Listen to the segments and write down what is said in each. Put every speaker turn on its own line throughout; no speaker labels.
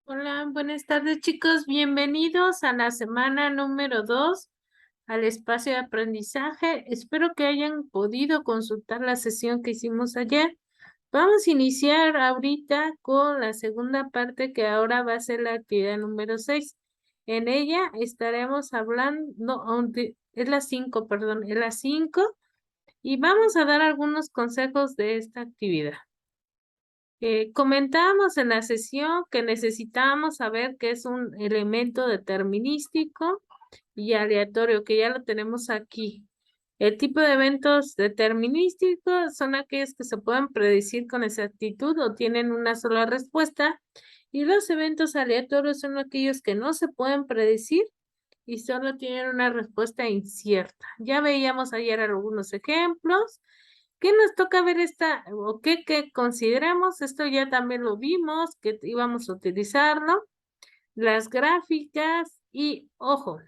Hola, buenas tardes chicos, bienvenidos a la semana número 2 al espacio de aprendizaje. Espero que hayan podido consultar la sesión que hicimos ayer. Vamos a iniciar ahorita con la segunda parte que ahora va a ser la actividad número 6. En ella estaremos hablando, no, es la 5, perdón, es la 5 y vamos a dar algunos consejos de esta actividad. Comentábamos en la sesión que necesitábamos saber qué es un elemento determinístico y aleatorio, que ya lo tenemos aquí. El tipo de eventos determinísticos son aquellos que se pueden predecir con exactitud o tienen una sola respuesta, y los eventos aleatorios son aquellos que no se pueden predecir y solo tienen una respuesta incierta. Ya veíamos ayer algunos ejemplos. ¿Qué nos toca ver o qué consideramos? Esto ya también lo vimos, que íbamos a utilizarlo. Las gráficas y, ojo,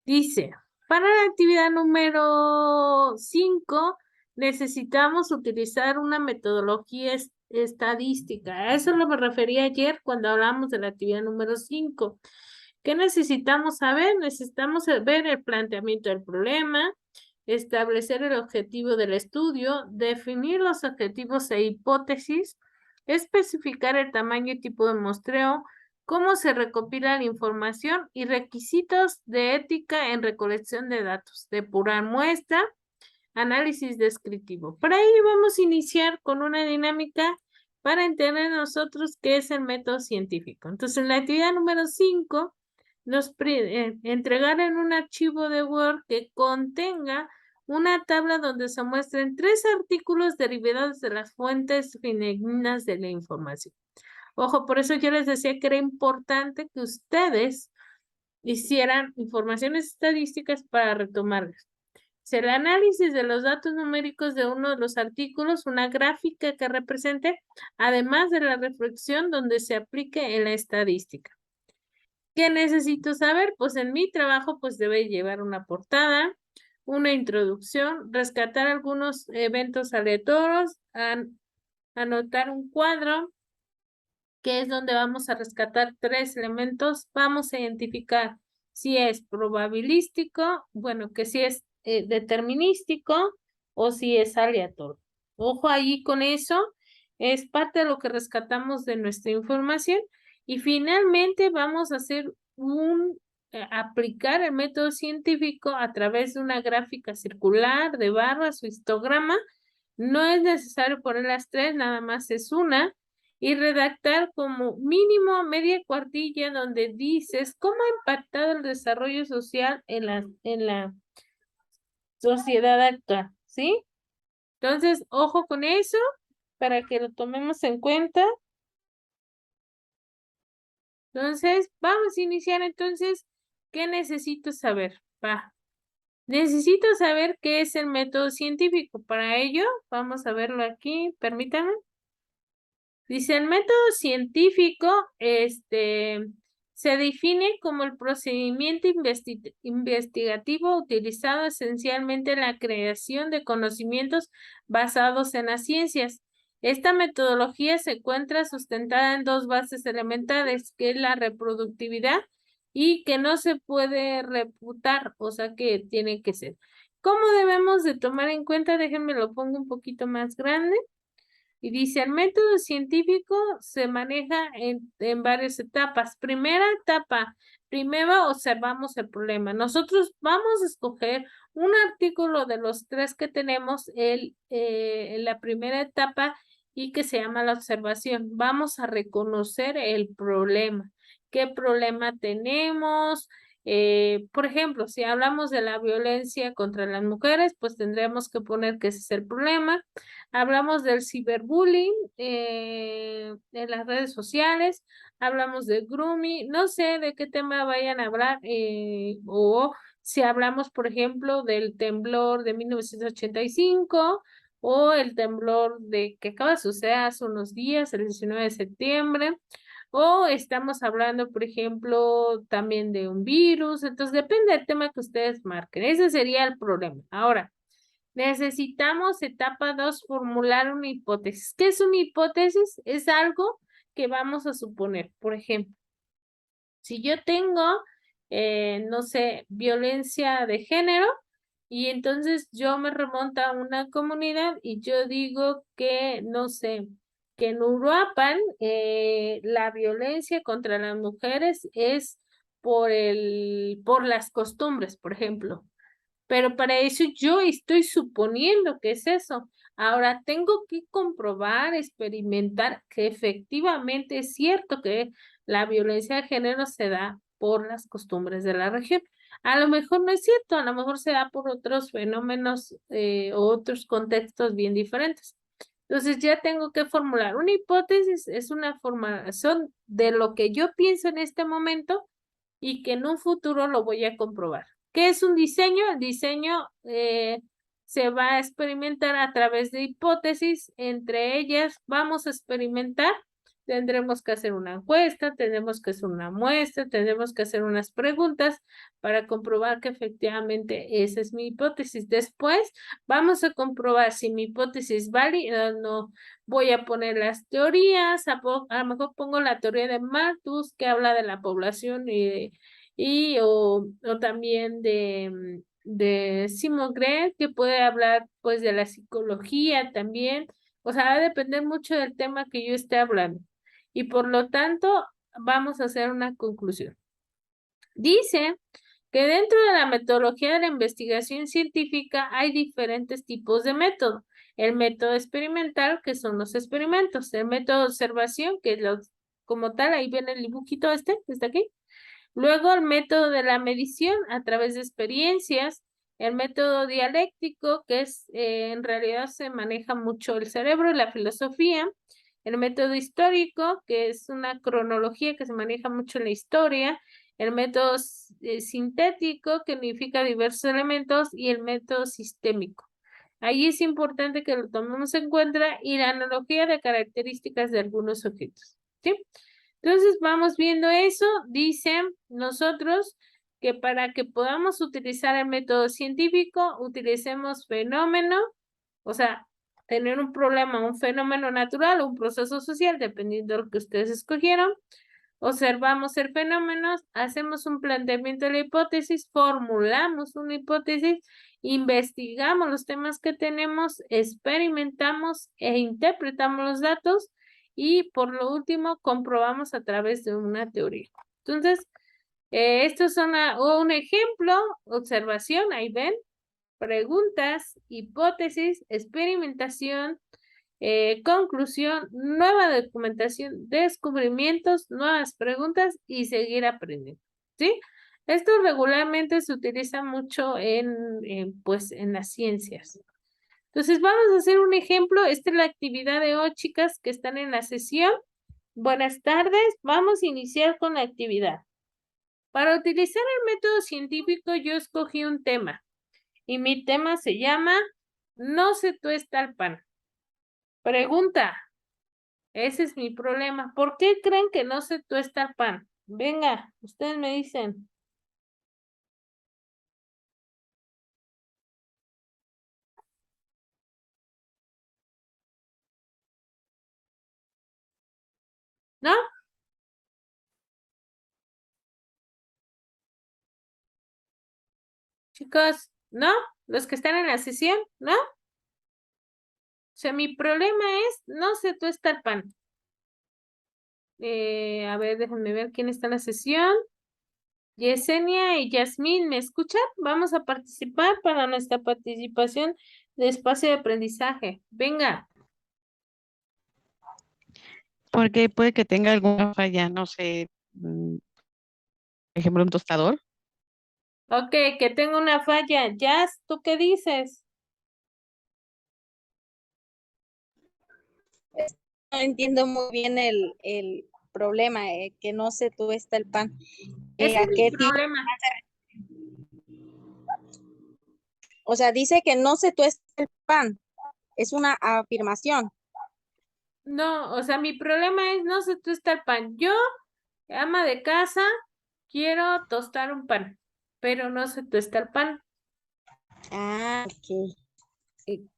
dice, para la actividad número 5 necesitamos utilizar una metodología estadística. A eso me refería ayer cuando hablamos de la actividad número 5. ¿Qué necesitamos saber? Necesitamos ver el planteamiento del problema, establecer el objetivo del estudio, definir los objetivos e hipótesis, especificar el tamaño y tipo de muestreo, cómo se recopila la información y requisitos de ética en recolección de datos, depurar muestra, análisis descriptivo. Por ahí vamos a iniciar con una dinámica para entender nosotros qué es el método científico. Entonces, en la actividad número 5, nos entregaron un archivo de Word que contenga una tabla donde se muestren 3 artículos derivados de las fuentes fidedignas de la información. Ojo, por eso yo les decía que era importante que ustedes hicieran informaciones estadísticas para retomarlas. El análisis de los datos numéricos de uno de los artículos, una gráfica que represente, además de la reflexión donde se aplique en la estadística. ¿Qué necesito saber? Pues en mi trabajo pues debe llevar una portada, una introducción, rescatar algunos eventos aleatorios, anotar un cuadro, que es donde vamos a rescatar 3 elementos. Vamos a identificar si es probabilístico, bueno, que si es determinístico o si es aleatorio. Ojo allí con eso, es parte de lo que rescatamos de nuestra información. Y finalmente vamos a hacer aplicar el método científico a través de una gráfica circular de barras o histograma. No es necesario poner las 3, nada más es una, y redactar como mínimo media cuartilla donde dices cómo ha impactado el desarrollo social en la sociedad actual, ¿sí? Entonces, ojo con eso para que lo tomemos en cuenta. Entonces, vamos a iniciar entonces. ¿Qué necesito saber? Necesito saber qué es el método científico. Para ello, vamos a verlo aquí, permítanme. Dice, el método científico, se define como el procedimiento investigativo utilizado esencialmente en la creación de conocimientos basados en las ciencias. Esta metodología se encuentra sustentada en 2 bases elementales, que es la reproductividad y que no se puede refutar, o sea que tiene que ser. ¿Cómo debemos de tomar en cuenta? Déjenme lo pongo un poquito más grande. Y dice, el método científico se maneja en varias etapas. Primera etapa, primero observamos el problema. Nosotros vamos a escoger un artículo de los 3 que tenemos en la primera etapa y que se llama la observación. Vamos a reconocer el problema. ¿Qué problema tenemos? Por ejemplo, si hablamos de la violencia contra las mujeres, pues tendremos que poner que ese es el problema. Hablamos del ciberbullying en las redes sociales, hablamos de grooming, no sé de qué tema vayan a hablar, o si hablamos, por ejemplo, del temblor de 1985 o el temblor que acaba de suceder hace unos días, el 19 de septiembre, o estamos hablando, por ejemplo, también de un virus. Entonces depende del tema que ustedes marquen. Ese sería el problema. Ahora, necesitamos etapa 2, formular una hipótesis. ¿Qué es una hipótesis? Es algo que vamos a suponer, por ejemplo, si yo tengo, no sé, violencia de género, y entonces yo me remonto a una comunidad y yo digo que, no sé, que en Uruapan la violencia contra las mujeres es por las costumbres, por ejemplo. Pero para eso yo estoy suponiendo que es eso. Ahora tengo que comprobar, experimentar que efectivamente es cierto que la violencia de género se da por las costumbres de la región. A lo mejor no es cierto, a lo mejor se da por otros fenómenos o otros contextos bien diferentes. Entonces ya tengo que formular una hipótesis, es una formulación de lo que yo pienso en este momento y que en un futuro lo voy a comprobar. ¿Qué es un diseño? El diseño se va a experimentar a través de hipótesis. Entre ellas vamos a experimentar. Tendremos que hacer una encuesta, tendremos que hacer una muestra, tendremos que hacer unas preguntas para comprobar que efectivamente esa es mi hipótesis. Después vamos a comprobar si mi hipótesis es válida o no. Voy a poner las teorías, a lo mejor pongo la teoría de Malthus que habla de la población o también de Simon Gray que puede hablar pues de la psicología también. O sea, va a depender mucho del tema que yo esté hablando. Y por lo tanto, vamos a hacer una conclusión. Dice que dentro de la metodología de la investigación científica hay diferentes tipos de método. El método experimental, que son los experimentos, el método de observación, que es como tal, ahí viene el dibujito este, está aquí. Luego el método de la medición a través de experiencias, el método dialéctico, que es en realidad se maneja mucho el cerebro y la filosofía, el método histórico, que es una cronología que se maneja mucho en la historia, el método sintético, que unifica diversos elementos, y el método sistémico. Ahí es importante que lo tomemos en cuenta y la analogía de características de algunos objetos. ¿Sí? Entonces vamos viendo eso. Dicen nosotros que para que podamos utilizar el método científico, utilicemos fenómeno, o sea, tener un problema, un fenómeno natural o un proceso social, dependiendo de lo que ustedes escogieron. Observamos el fenómeno, hacemos un planteamiento de la hipótesis, formulamos una hipótesis, investigamos los temas que tenemos, experimentamos e interpretamos los datos y por lo último comprobamos a través de una teoría. Entonces, esto es un ejemplo, observación, ahí ven, preguntas, hipótesis, experimentación, conclusión, nueva documentación, descubrimientos, nuevas preguntas y seguir aprendiendo. ¿Sí? Esto regularmente se utiliza mucho pues, en las ciencias. Entonces, vamos a hacer un ejemplo. Esta es la actividad de hoy, chicas, que están en la sesión. Buenas tardes. Vamos a iniciar con la actividad. Para utilizar el método científico, yo escogí un tema. Y mi tema se llama No se tuesta el pan. Pregunta. Ese es mi problema. ¿Por qué creen que no se tuesta el pan? Venga, ustedes me dicen. ¿No? Chicos, ¿no? Los que están en la sesión, ¿no? O sea, mi problema es no se tuesta el pan. A ver, déjenme ver quién está en la sesión. Yesenia y Yasmín, ¿me escuchan? Vamos a participar para nuestra participación de espacio de aprendizaje. Venga.
Porque puede que tenga alguna falla, no sé, por ejemplo, un tostador.
Ok, que tengo una falla. Jazz, ¿tú qué dices?
No entiendo muy bien el problema, que no se tuesta el pan.
Ese
¿A
es mi
qué tiene?
problema.
O sea, dice que no se tuesta el pan. Es una afirmación.
No, o sea, mi problema es no se tuesta el pan. Yo, ama de casa, quiero tostar un pan, pero no se tuesta el pan.
Ah, ok.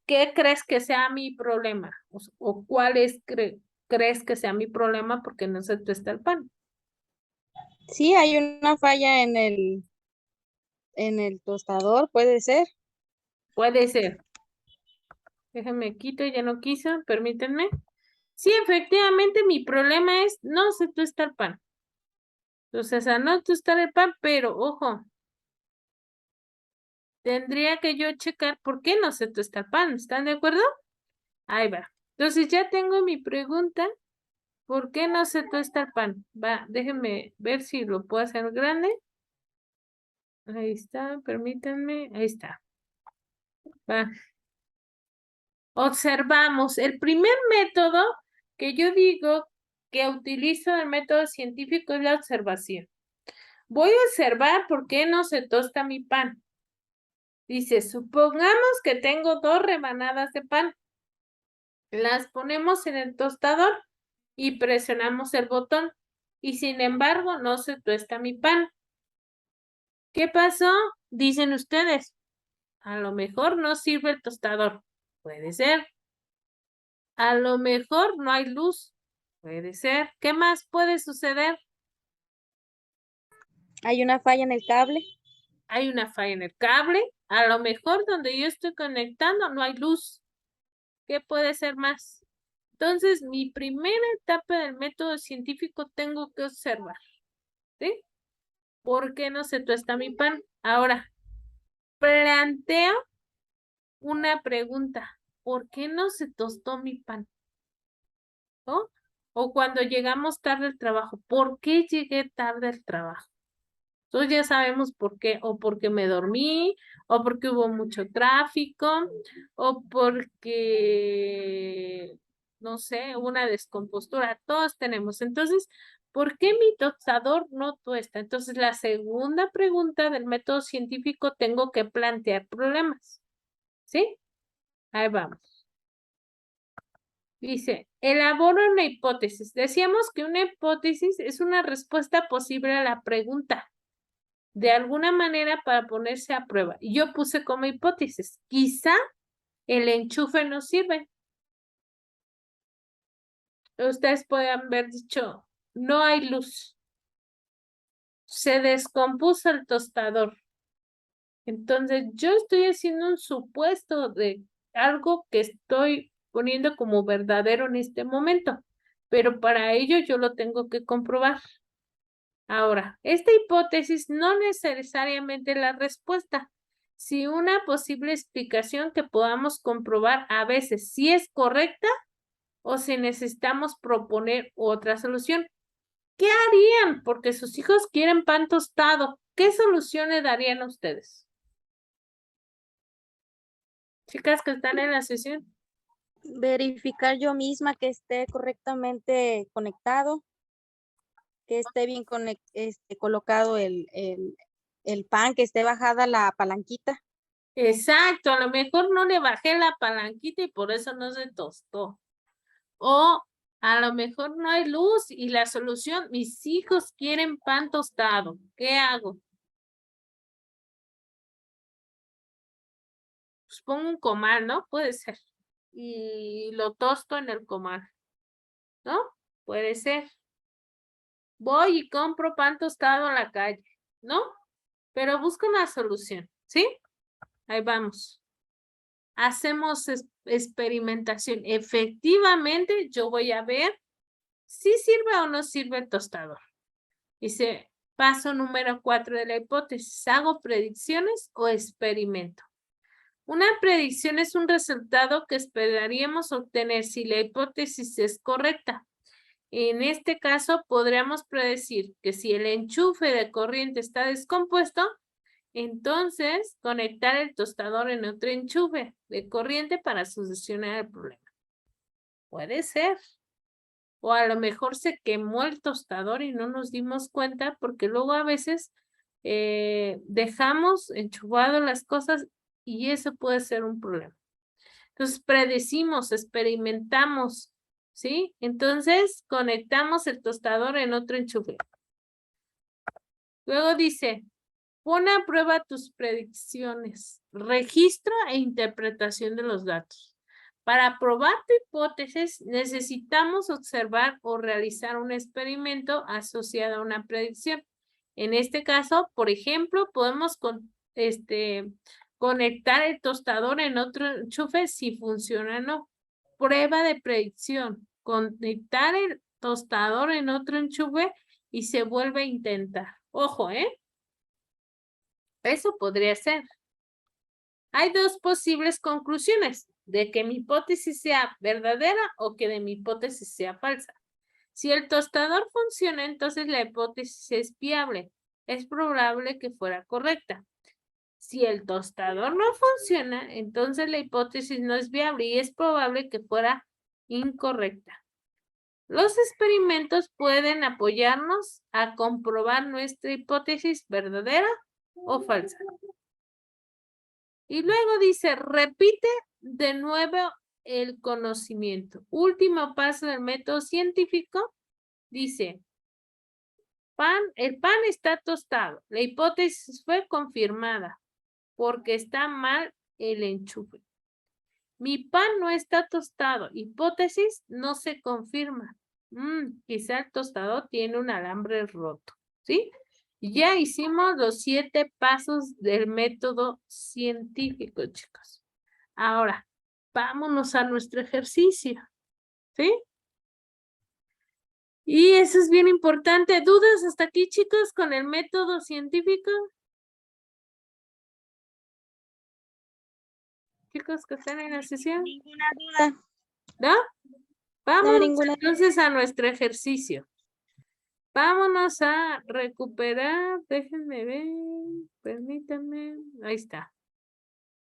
¿Qué crees que sea mi problema? O cuál es, crees que sea mi problema porque no se tuesta el pan?
Sí, hay una falla en el tostador, puede ser.
Puede ser. Déjenme quito, ya no quiso, permítanme. Sí, efectivamente, mi problema es no se tuesta el pan. Entonces, a no tostar el pan, pero ojo, tendría que yo checar por qué no se tuesta el pan. ¿Están de acuerdo? Ahí va. Entonces, ya tengo mi pregunta. ¿Por qué no se tuesta el pan? Va, déjenme ver si lo puedo hacer grande. Ahí está, permítanme. Ahí está. Va. Observamos. El primer método que yo digo que utilizo el método científico es la observación. Voy a observar por qué no se tosta mi pan. Dice, supongamos que tengo 2 rebanadas de pan. Las ponemos en el tostador y presionamos el botón. Y sin embargo, no se tuesta mi pan. ¿Qué pasó? Dicen ustedes. A lo mejor no sirve el tostador. Puede ser. A lo mejor no hay luz. Puede ser. ¿Qué más puede suceder?
Hay una falla en el cable.
Hay una falla en el cable. A lo mejor donde yo estoy conectando no hay luz. ¿Qué puede ser más? Entonces, mi primera etapa del método científico tengo que observar. ¿Sí? ¿Por qué no se tuesta mi pan? Ahora, planteo una pregunta. ¿Por qué no se tostó mi pan? ¿No? O cuando llegamos tarde al trabajo, ¿por qué llegué tarde al trabajo? Entonces ya sabemos por qué, o porque me dormí, o porque hubo mucho tráfico, o porque, no sé, hubo una descompostura, todos tenemos. Entonces, ¿por qué mi tostador no tuesta? Entonces, la segunda pregunta del método científico tengo que plantear problemas, ¿sí? Ahí vamos. Dice, elabora una hipótesis. Decíamos que una hipótesis es una respuesta posible a la pregunta, de alguna manera para ponerse a prueba. Y yo puse como hipótesis, quizá el enchufe no sirve. Ustedes pueden haber dicho, no hay luz. Se descompuso el tostador. Entonces, yo estoy haciendo un supuesto de algo que estoy poniendo como verdadero en este momento, pero para ello yo lo tengo que comprobar. Ahora, esta hipótesis no necesariamente es la respuesta, si una posible explicación que podamos comprobar a veces si es correcta o si necesitamos proponer otra solución. ¿Qué harían? Porque sus hijos quieren pan tostado. ¿Qué solución le darían a ustedes? Chicas que están en la sesión.
Verificar yo misma que esté correctamente conectado, que esté bien colocado el pan, que esté bajada la palanquita.
Exacto, a lo mejor no le bajé la palanquita y por eso no se tostó. O a lo mejor no hay luz y la solución, mis hijos quieren pan tostado. ¿Qué hago? Pues pongo un comal, ¿no? Puede ser. Y lo tosto en el comal, ¿no? Puede ser. Voy y compro pan tostado en la calle, ¿no? Pero busco una solución, ¿sí? Ahí vamos. Hacemos experimentación. Efectivamente, yo voy a ver si sirve o no sirve el tostador. Dice, paso número 4 de la hipótesis. ¿Hago predicciones o experimento? Una predicción es un resultado que esperaríamos obtener si la hipótesis es correcta. En este caso, podríamos predecir que si el enchufe de corriente está descompuesto, entonces conectar el tostador en otro enchufe de corriente para solucionar el problema. Puede ser. O a lo mejor se quemó el tostador y no nos dimos cuenta porque luego a veces dejamos enchufado las cosas y eso puede ser un problema. Entonces predecimos, experimentamos, ¿sí? Entonces conectamos el tostador en otro enchufe. Luego dice, pon a prueba tus predicciones, registro e interpretación de los datos. Para probar tu hipótesis, necesitamos observar o realizar un experimento asociado a una predicción. En este caso, por ejemplo, podemos conectar el tostador en otro enchufe si funciona o no. Prueba de predicción. Conectar el tostador en otro enchufe y se vuelve a intentar. Ojo, eso podría ser. Hay dos posibles conclusiones, de que mi hipótesis sea verdadera o que de mi hipótesis sea falsa. Si el tostador funciona, entonces la hipótesis es viable. Es probable que fuera correcta. Si el tostador no funciona, entonces la hipótesis no es viable y es probable que fuera incorrecta. Los experimentos pueden apoyarnos a comprobar nuestra hipótesis verdadera o falsa. Y luego dice, repite de nuevo el conocimiento. Último paso del método científico, dice, el pan está tostado. La hipótesis fue confirmada porque está mal el enchufe. Mi pan no está tostado. Hipótesis no se confirma. Quizá el tostador tiene un alambre roto, ¿sí? Ya hicimos los 7 pasos del método científico, chicos. Ahora, vámonos a nuestro ejercicio, ¿sí? Y eso es bien importante. ¿Dudas hasta aquí, chicos, con el método científico? Chicos que están en la sesión.
Ninguna duda.
¿No? Vamos
No, ninguna.
entonces a nuestro ejercicio. Vámonos a recuperar. Déjenme ver. Permítanme. Ahí está.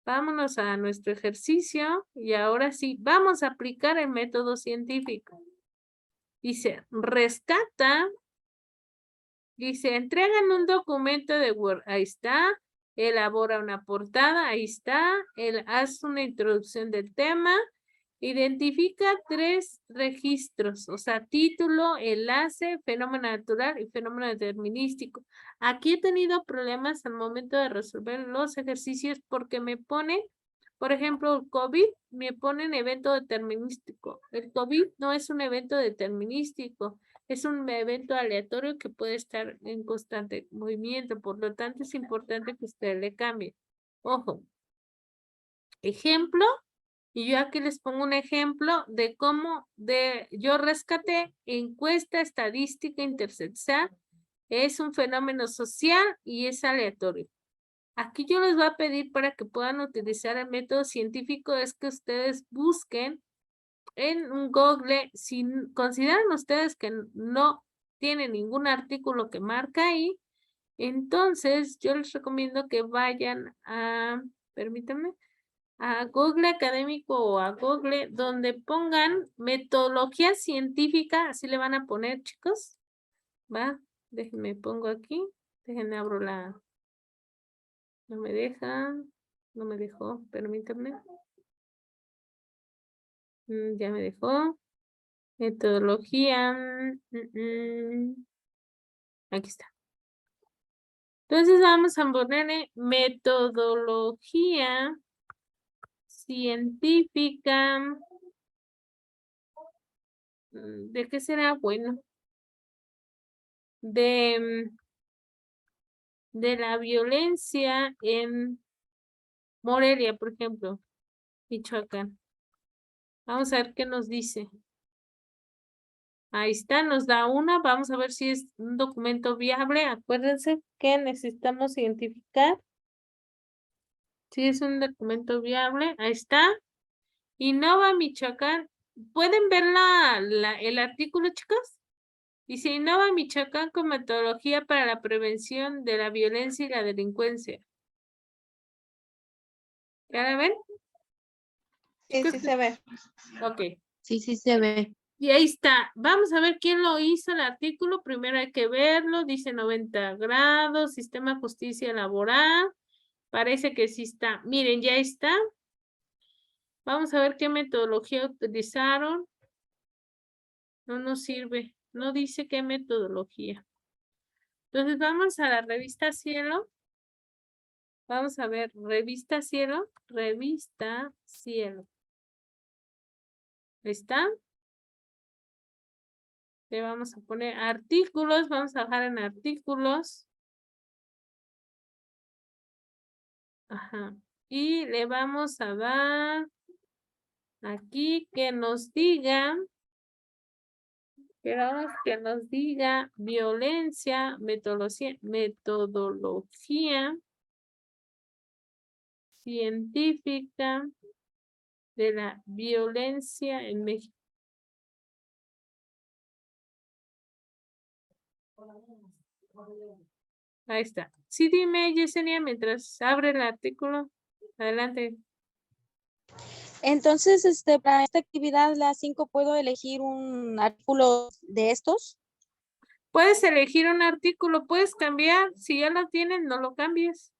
Vámonos a nuestro ejercicio y ahora sí, vamos a aplicar el método científico. Dice, rescata. Dice, entregan un documento de Word. Ahí está. Elabora una portada. Ahí está. Haz una introducción del tema. Identifica 3 registros, o sea, título, enlace, fenómeno natural y fenómeno determinístico. Aquí he tenido problemas al momento de resolver los ejercicios porque me pone, por ejemplo, el COVID, me pone en evento determinístico. El COVID no es un evento determinístico, es un evento aleatorio que puede estar en constante movimiento, por lo tanto es importante que usted le cambie. Ojo. Ejemplo. Y yo aquí les pongo un ejemplo de cómo yo rescaté encuesta estadística interseccional. Es un fenómeno social y es aleatorio. Aquí yo les voy a pedir para que puedan utilizar el método científico es que ustedes busquen en un Google, si consideran ustedes que no tienen ningún artículo que marca ahí, entonces yo les recomiendo que vayan a, permítanme, a Google Académico o a Google donde pongan metodología científica, así le van a poner, chicos. Va, déjenme pongo aquí, déjenme abro la, no me deja, no me dejó, permítanme. Ya me dejó. Metodología. Aquí está. Entonces vamos a ponerle metodología científica. ¿De qué será bueno? De la violencia en Morelia, por ejemplo, Michoacán. Vamos a ver qué nos dice. Ahí está, nos da una. Vamos a ver si es un documento viable. Acuérdense que necesitamos identificar si es un documento viable. Ahí está. Innova Michoacán. ¿Pueden ver el artículo, chicos? Dice, Innova Michoacán con metodología para la prevención de la violencia y la delincuencia. ¿Ya la ven?
Sí, sí se ve.
Ok.
Sí, sí se ve.
Y ahí está. Vamos a ver quién lo hizo el artículo. Primero hay que verlo. Dice 90 grados, sistema de justicia laboral. Parece que sí está. Miren, ya está. Vamos a ver qué metodología utilizaron. No nos sirve. No dice qué metodología. Entonces vamos a la revista Cielo. Vamos a ver, revista Cielo. Revista Cielo. Ahí está. Le vamos a poner artículos, vamos a bajar en artículos. Ajá. Y le vamos a dar aquí que nos diga, queramos que nos diga violencia, metodología científica de la violencia en México. Ahí está. Sí, dime, Yesenia, mientras abre el artículo. Adelante.
Entonces, para esta actividad, las 5, ¿puedo elegir un artículo de estos?
Puedes elegir un artículo, puedes cambiar. Si ya lo tienes, no lo cambies.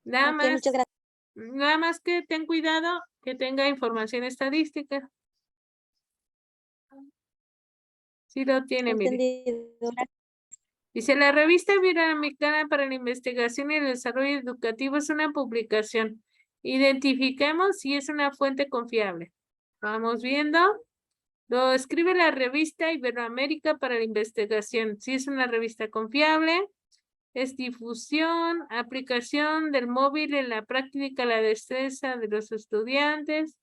Nada
Ok,
más,
muchas gracias.
nada más que ten cuidado que tenga información estadística. Sí lo tiene, mire.
Entendido.
Dice, la revista Iberoamericana para la Investigación y el Desarrollo Educativo es una publicación. Identifiquemos si es una fuente confiable. Vamos viendo. Lo escribe la revista Iberoamérica para la Investigación. Si es una revista confiable, es difusión, aplicación del móvil en la práctica, la destreza de los estudiantes,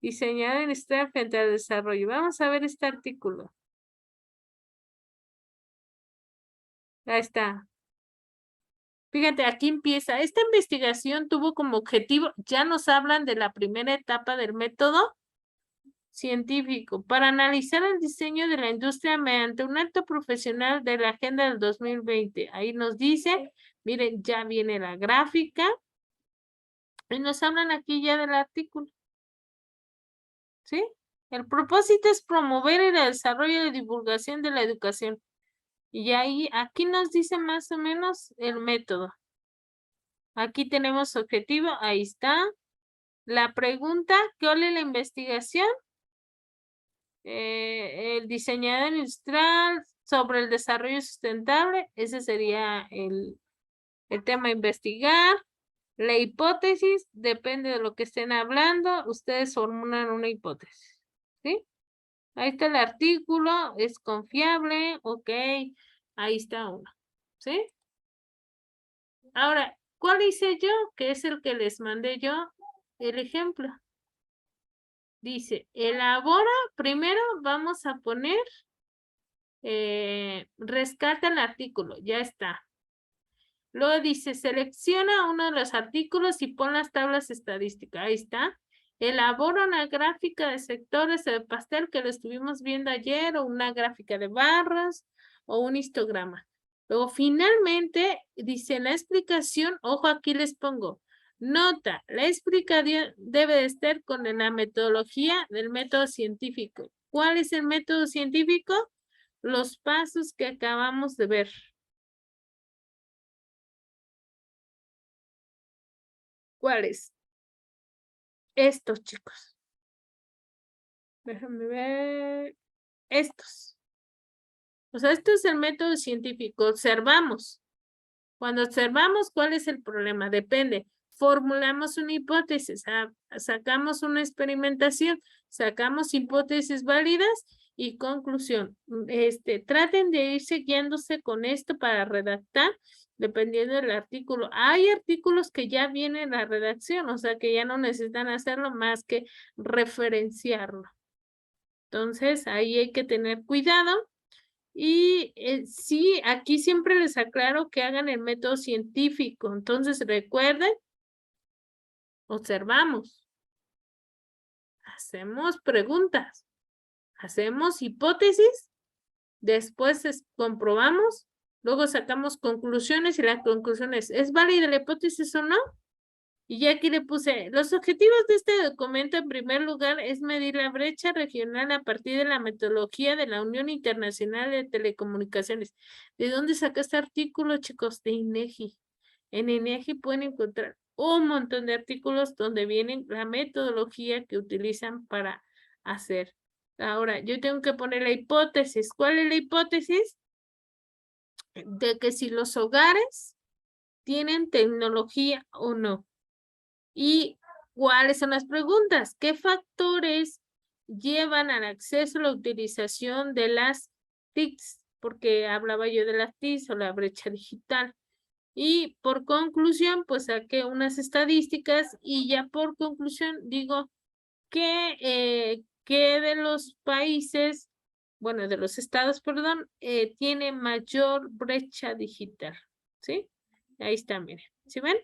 diseñado en estar frente al desarrollo. Vamos a ver este artículo. Ahí está. Fíjate, aquí empieza. Esta investigación tuvo como objetivo, ya nos hablan de la primera etapa del método científico, para analizar el diseño de la industria mediante un acto profesional de la Agenda del 2020. Ahí nos dice, miren, ya viene la gráfica, y nos hablan aquí ya del artículo. ¿Sí? El propósito es promover el desarrollo y divulgación de la educación. Y ahí, aquí nos dice más o menos el método. Aquí tenemos objetivo, ahí está. La pregunta, ¿cuál es la investigación? El diseñador industrial sobre el desarrollo sustentable, ese sería el tema a investigar. La hipótesis, depende de lo que estén hablando, ustedes formulan una hipótesis. ¿Sí? Ahí está el artículo, es confiable, ok, ahí está uno. ¿Sí? Ahora, ¿cuál hice yo? Que es el que les mandé yo, el ejemplo. Dice, elabora, primero vamos a poner, rescata el artículo, ya está. Luego dice, selecciona uno de los artículos y pon las tablas estadísticas, ahí está. Elabora una gráfica de sectores de pastel que lo estuvimos viendo ayer, o una gráfica de barras, o un histograma. Luego, finalmente, dice la explicación, ojo, aquí les pongo, nota, la explicación debe de estar con la metodología del método científico. ¿Cuál es el método científico? Los pasos que acabamos de ver. ¿Cuáles? Estos, chicos. Déjame ver. Estos. O sea, esto es el método científico. Observamos. Cuando observamos, ¿cuál es el problema? Depende. Formulamos una hipótesis, sacamos una experimentación, sacamos hipótesis válidas y conclusión. Traten de irse guiándose con esto para redactar, dependiendo del artículo. Hay artículos que ya vienen la redacción, o sea que ya no necesitan hacerlo más que referenciarlo. Entonces, ahí hay que tener cuidado. Y sí, aquí siempre les aclaro que hagan el método científico. Entonces, recuerden, observamos, hacemos preguntas, hacemos hipótesis, después comprobamos, luego sacamos conclusiones y la conclusión ¿es válida la hipótesis o no? Y ya aquí le puse, los objetivos de este documento en primer lugar es medir la brecha regional a partir de la metodología de la Unión Internacional de Telecomunicaciones. ¿De dónde saca este artículo, chicos? De INEGI. En INEGI pueden encontrar un montón de artículos donde vienen la metodología que utilizan para hacer. Ahora, yo tengo que poner la hipótesis. ¿Cuál es la hipótesis? De que si los hogares tienen tecnología o no. Y ¿Cuáles son las preguntas? ¿Qué factores llevan al acceso a la utilización de las TICs? Porque hablaba yo de las TICs o la brecha digital. Y por conclusión, pues saqué unas estadísticas y ya por conclusión digo que de los países, bueno, de los estados, perdón, tiene mayor brecha digital, ¿sí? Ahí está, miren, ¿sí ven?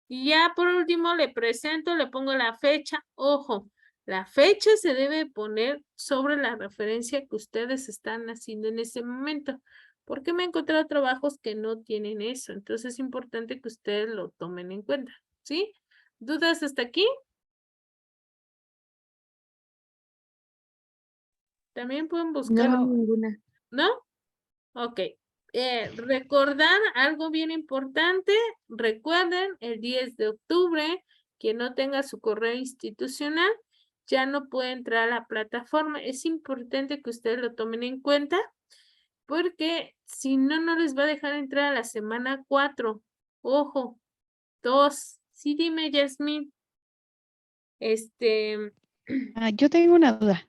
Y ya por último le presento, le pongo la fecha. Ojo, la fecha se debe poner sobre la referencia que ustedes están haciendo en ese momento, porque me he encontrado trabajos que no tienen eso. Entonces es importante que ustedes lo tomen en cuenta, ¿sí? ¿Dudas hasta aquí? También pueden buscar,
No, ninguna.
¿no? Ok. Recordar algo bien importante. Recuerden, el 10 de octubre, quien no tenga su correo institucional, ya no puede entrar a la plataforma. Es importante que ustedes lo tomen en cuenta, porque si no, no les va a dejar entrar a la semana 4. Ojo, 2. Sí, dime, Yasmín.
Yo tengo una duda.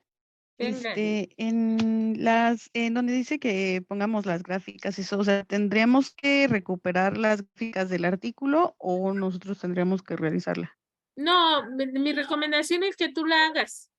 Venga.
En donde dice que pongamos las gráficas, eso, o sea, ¿tendríamos que recuperar las gráficas del artículo o nosotros tendríamos que realizarla?
No, mi recomendación es que tú la hagas,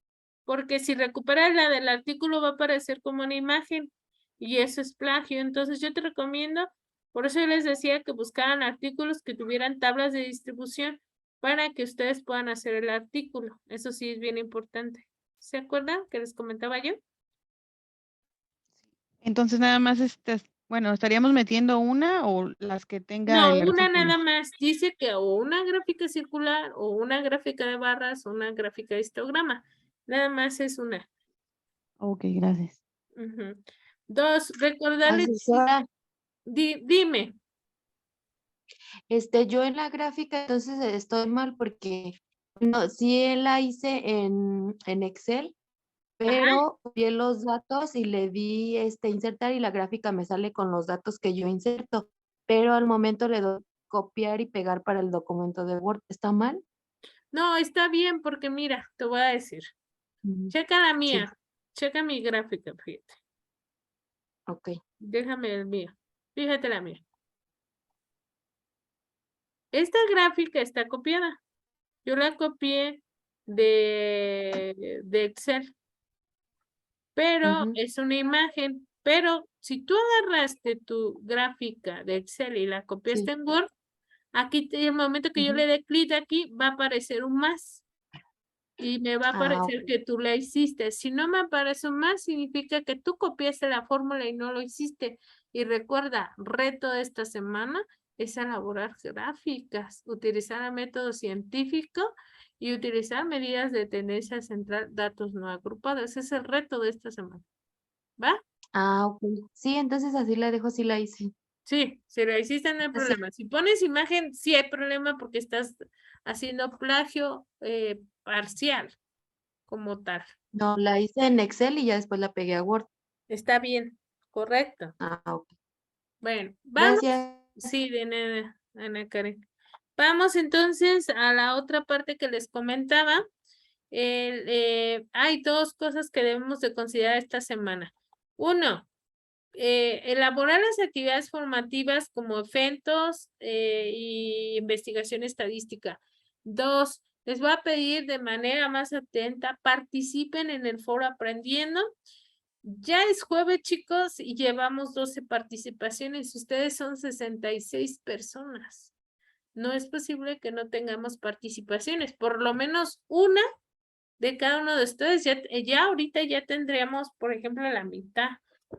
porque si recuperas la del artículo va a aparecer como una imagen y eso es plagio. Entonces yo te recomiendo, por eso yo les decía que buscaran artículos que tuvieran tablas de distribución para que ustedes puedan hacer el artículo. Eso sí es bien importante. ¿Se acuerdan que les comentaba yo?
Entonces nada más, bueno, estaríamos metiendo una o las que tenga
No,
el
una
artículo.
nada más dice que o una gráfica circular o una gráfica de barras o una gráfica de histograma. Nada más es una.
Ok, gracias.
Ujú. 2, recordarles,
Asesora,
dime.
yo en la gráfica entonces estoy mal porque no, sí la hice en Excel,
Ajá.
pero vi los datos y le di insertar y la gráfica me sale con los datos que yo inserto, pero al momento le doy copiar y pegar para el documento de Word. ¿Está mal?
No, está bien porque mira, te voy a decir. Checa la
Sí,
mía. Checa mi gráfica, fíjate.
ok.
Déjame el mío. Fíjate la mía. Esta gráfica está copiada. Yo la copié de Excel, pero
Ujú.
es una imagen. Pero si tú agarraste tu gráfica de Excel y la copiaste
Sí.
en Word, aquí el momento que yo
Ujú.
le dé clic aquí, va a aparecer un más. Y me va a
Ah,
aparecer
ok.
que tú la hiciste. Si no me aparece un más, significa que tú copiaste la fórmula y no lo hiciste. Y recuerda, reto de esta semana es elaborar gráficas, utilizar el método científico y utilizar medidas de tendencia central, datos no agrupados. Ese es el reto de esta semana. ¿Va?
Ah, ok. Sí, entonces así la dejo, sí la hice.
Sí, si la hiciste no hay
Así.
problema. Si pones imagen, sí hay problema porque estás haciendo plagio parcial como tal.
No, la hice en Excel y ya después la pegué a Word.
Está bien, correcto.
Ah, ok.
Bueno, vamos.
Gracias.
Sí, de nada, Ana Karen. Vamos entonces a la otra parte que les comentaba. Hay dos cosas que debemos de considerar esta semana. Uno, elaborar las actividades formativas como eventos y investigación estadística. 2, les voy a pedir de manera más atenta, participen en el foro aprendiendo. Ya es jueves, chicos, y llevamos 12 participaciones. Ustedes son 66 personas. No es posible que no tengamos participaciones. Por lo menos una de cada uno de ustedes. Ya ahorita ya tendríamos, por ejemplo, la mitad.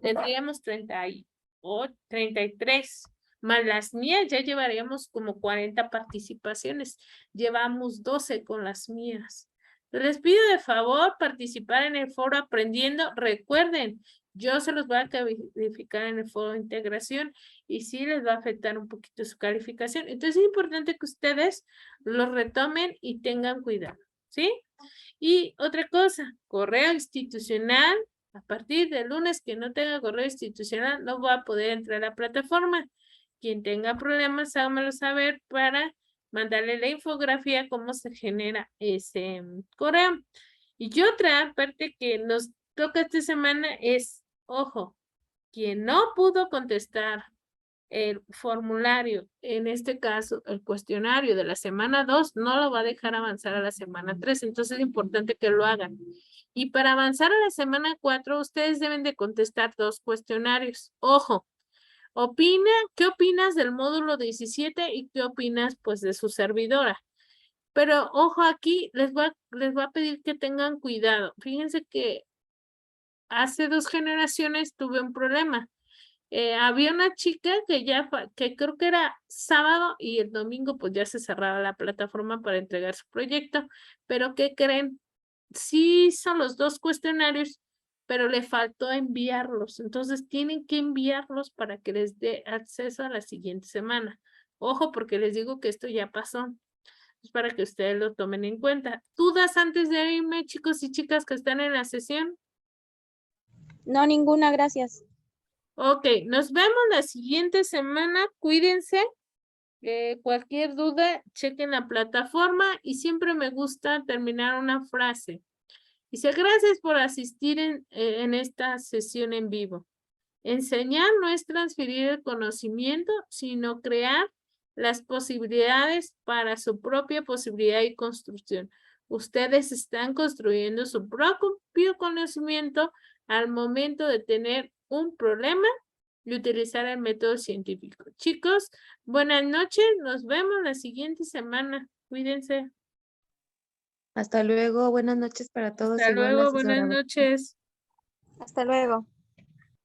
Tendríamos 33. Más las mías, ya llevaríamos como 40 participaciones. Llevamos 12 con las mías. Les pido de favor participar en el foro aprendiendo. Recuerden, yo se los voy a calificar en el foro de integración y sí les va a afectar un poquito su calificación. Entonces es importante que ustedes lo retomen y tengan cuidado, ¿sí? Y otra cosa, correo institucional. A partir del lunes que no tenga correo institucional no va a poder entrar a la plataforma. Quien tenga problemas, háganmelo saber para mandarle la infografía, cómo se genera ese correo. Y otra parte que nos toca esta semana es, ojo, quien no pudo contestar el formulario, en este caso el cuestionario de la semana 2, no lo va a dejar avanzar a la semana 3, entonces es importante que lo hagan. Y para avanzar a la semana 4, ustedes deben de contestar 2 cuestionarios. Ojo, ¿qué opinas del módulo 17 y qué opinas pues de su servidora? Pero ojo, aquí les voy a pedir que tengan cuidado. Fíjense que hace 2 generaciones tuve un problema. Había una chica que creo que era sábado y el domingo pues ya se cerraba la plataforma para entregar su proyecto, pero ¿qué creen? Sí son los 2 cuestionarios, pero le faltó enviarlos, entonces tienen que enviarlos para que les dé acceso a la siguiente semana. Ojo, porque les digo que esto ya pasó, es para que ustedes lo tomen en cuenta. ¿Dudas antes de irme, chicos y chicas que están en la sesión?
No, ninguna, gracias.
Ok, nos vemos la siguiente semana. Cuídense. Cualquier duda, chequen la plataforma y siempre me gusta terminar una frase. Dice, gracias por asistir en esta sesión en vivo. Enseñar no es transferir el conocimiento, sino crear las posibilidades para su propia posibilidad y construcción. Ustedes están construyendo su propio conocimiento al momento de tener un problema y utilizar el método científico. Chicos, buenas noches. Nos vemos la siguiente semana. Cuídense.
Hasta luego, buenas noches para todos.
Hasta
Igual,
luego. Buenas
asesora.
noches.
Hasta luego.